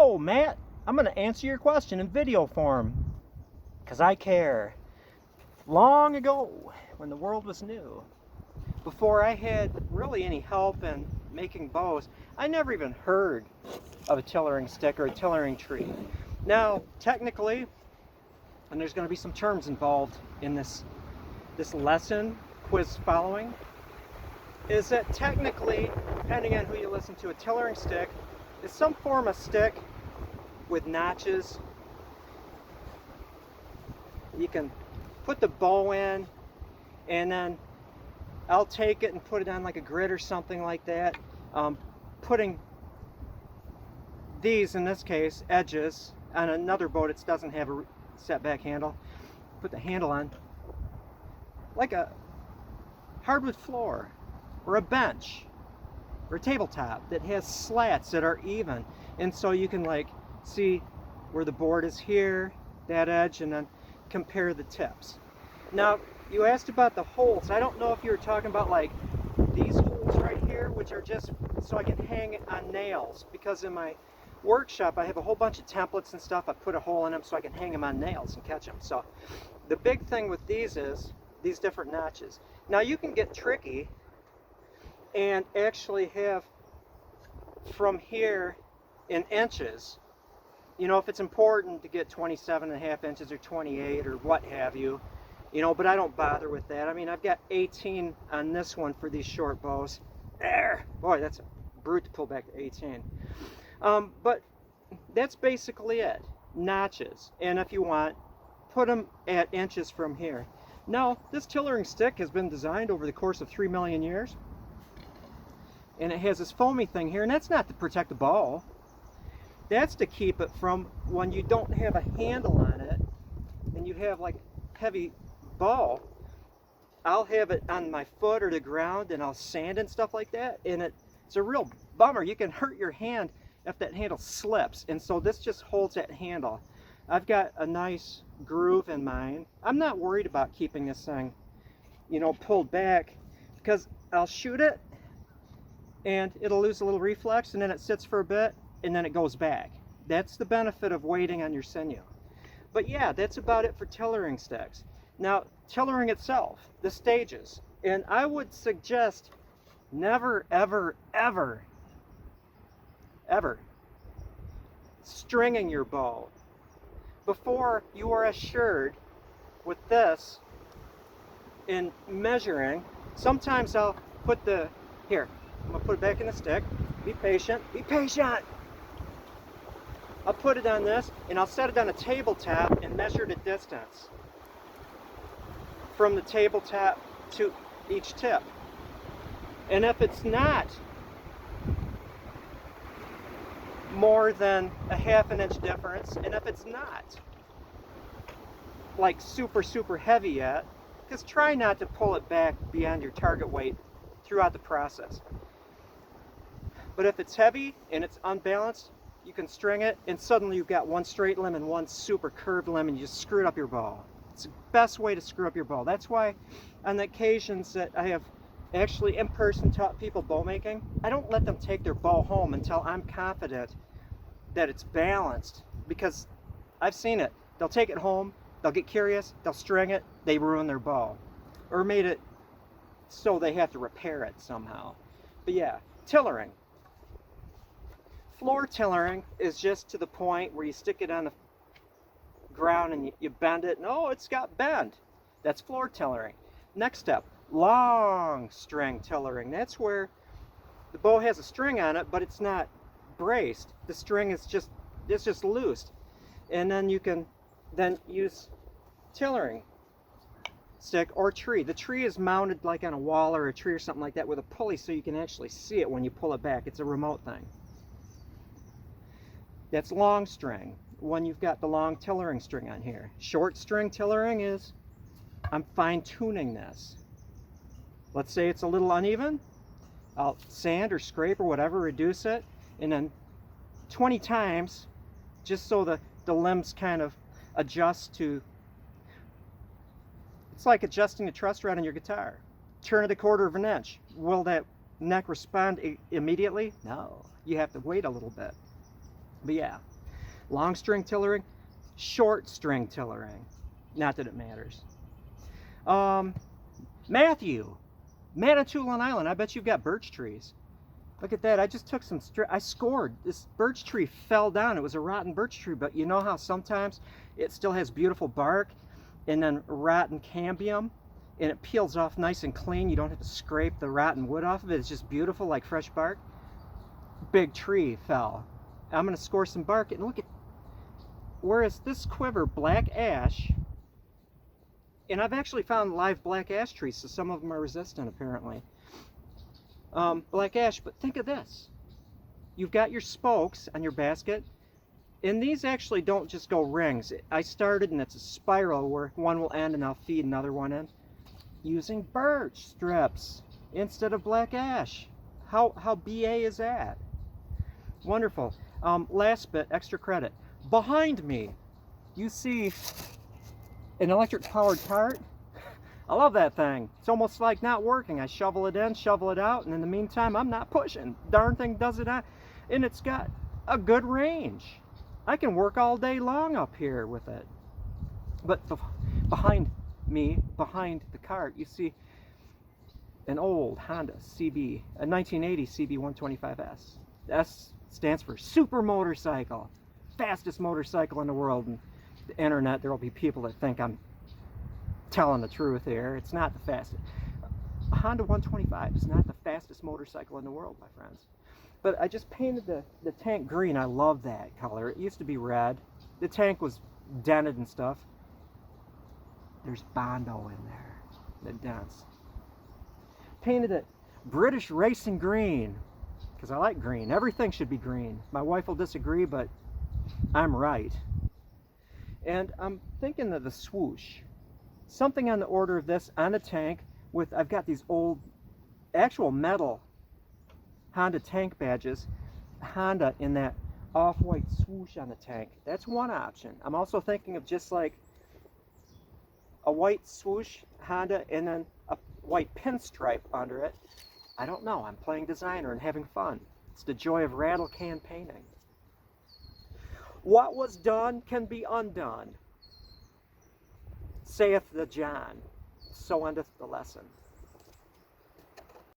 So, Matt, I'm going to answer your question in video form, because I care. Long ago, when the world was new, before I had really any help in making bows, I never even heard of a tillering stick or a tillering tree. Now, technically, and there's going to be some terms involved in this lesson, quiz following, is that technically, depending on who you listen to, a tillering stick is some form of stick with notches. You can put the bow in, and then I'll take it and put it on like a grid or something like that. Putting these, in this case, edges on another bow that doesn't have a set back handle. Put the handle on like a hardwood floor or a bench or a tabletop that has slats that are even, and so you can like see where the board is here, that edge, and then compare the tips. Now, you asked about the holes. I don't know if you were talking about like these holes right here, which are just so I can hang it on nails, because in my workshop I have a whole bunch of templates and stuff. I put a hole in them so I can hang them on nails and catch them. So the big thing with these is these different notches. Now you can get tricky and actually have from here in inches, you know, if it's important to get 27.5 inches or 28 or what have you, you know, but I don't bother with that. I mean, I've got 18 on this one for these short bows. There, boy, that's a brute to pull back to 18. But that's basically it, notches. And if you want, put them at inches from here. Now, this tillering stick has been designed over the course of 3 million years. And it has this foamy thing here, and that's not to protect the ball. That's to keep it from when you don't have a handle on it and you have like heavy ball. I'll have it on my foot or the ground and I'll sand and stuff like that, and it's a real bummer. You can hurt your hand if that handle slips, and so this just holds that handle. I've got a nice groove in mine. I'm not worried about keeping this thing, you know, pulled back, because I'll shoot it and it'll lose a little reflex, and then it sits for a bit, and then it goes back. That's the benefit of waiting on your sinew. But yeah, that's about it for tillering sticks. Now, tillering itself, the stages, and I would suggest never, ever, ever, ever stringing your bow before you are assured with this in measuring. Sometimes I'll put the, here, I'm gonna put it back in the stick. Be patient, be patient. I'll put it on this and I'll set it on a tabletop and measure the distance from the tabletop to each tip. And if it's not more than a ½ inch difference, and if it's not like super heavy yet, just try not to pull it back beyond your target weight throughout the process. But if it's heavy and it's unbalanced, you can string it, and suddenly you've got one straight limb and one super curved limb, and you just screwed up your bow. It's the best way to screw up your bow. That's why on the occasions that I have actually in person taught people bow making, I don't let them take their bow home until I'm confident that it's balanced, because I've seen it. They'll take it home, they'll get curious, they'll string it, they ruin their bow, or made it so they have to repair it somehow. But yeah, tillering. Floor tillering is just to the point where you stick it on the ground and you bend it, and oh, it's got bend. That's floor tillering. Next step, long string tillering. That's where the bow has a string on it, but it's not braced. The string is just loose, and then you can then use tillering stick or tree. The tree is mounted like on a wall or a tree or something like that with a pulley, so you can actually see it when you pull it back. It's a remote thing. That's long string, when you've got the long tillering string on here. Short string tillering is, I'm fine-tuning this. Let's say it's a little uneven. I'll sand or scrape or whatever, reduce it, and then 20 times, just so the limbs kind of adjust to, it's like adjusting the truss rod on your guitar. Turn it a quarter of an inch. Will that neck respond immediately? No, you have to wait a little bit. But yeah, Long string tillering, short string tillering. Not that it matters. Matthew, Manitoulin Island, I bet you've got birch trees. Look at that, I just took some, I scored. This birch tree fell down. It was a rotten birch tree, but you know how sometimes it still has beautiful bark and then rotten cambium, and it peels off nice and clean. You don't have to scrape the rotten wood off of it. It's just beautiful like fresh bark. Big tree fell. I'm gonna score some bark, and look at, whereas this quiver, black ash, and I've actually found live black ash trees, so some of them are resistant apparently. Black ash, but think of this. You've got your spokes on your basket, and these actually don't just go rings. I started, and it's a spiral where one will end and I'll feed another one in, using birch strips instead of black ash. How BA is that? Wonderful. Last bit, extra credit. Behind me, you see an electric powered cart. I love that thing. It's almost like not working. I shovel it in, shovel it out, and in the meantime, I'm not pushing. Darn thing does it out, and it's got a good range. I can work all day long up here with it. But behind me, behind the cart, you see an old Honda CB, a 1980 CB 125S. S stands for super motorcycle, fastest motorcycle in the world. And the internet, there will be people that think I'm telling the truth here. It's not the fastest. A Honda 125 is not the fastest motorcycle in the world, my friends. But I just painted the tank green. I love that color. It used to be red. The tank was dented and stuff. There's Bondo in there, the dents. Painted it British racing green, because I like green. Everything should be green. My wife will disagree, but I'm right. And I'm thinking of the swoosh. Something on the order of this on a tank with, I've got these old, actual metal Honda tank badges. Honda in that off-white swoosh on the tank. That's one option. I'm also thinking of just like a white swoosh Honda and then a white pinstripe under it. I don't know. I'm playing designer and having fun. It's the joy of rattle can painting. What was done can be undone, saith the John. So endeth the lesson.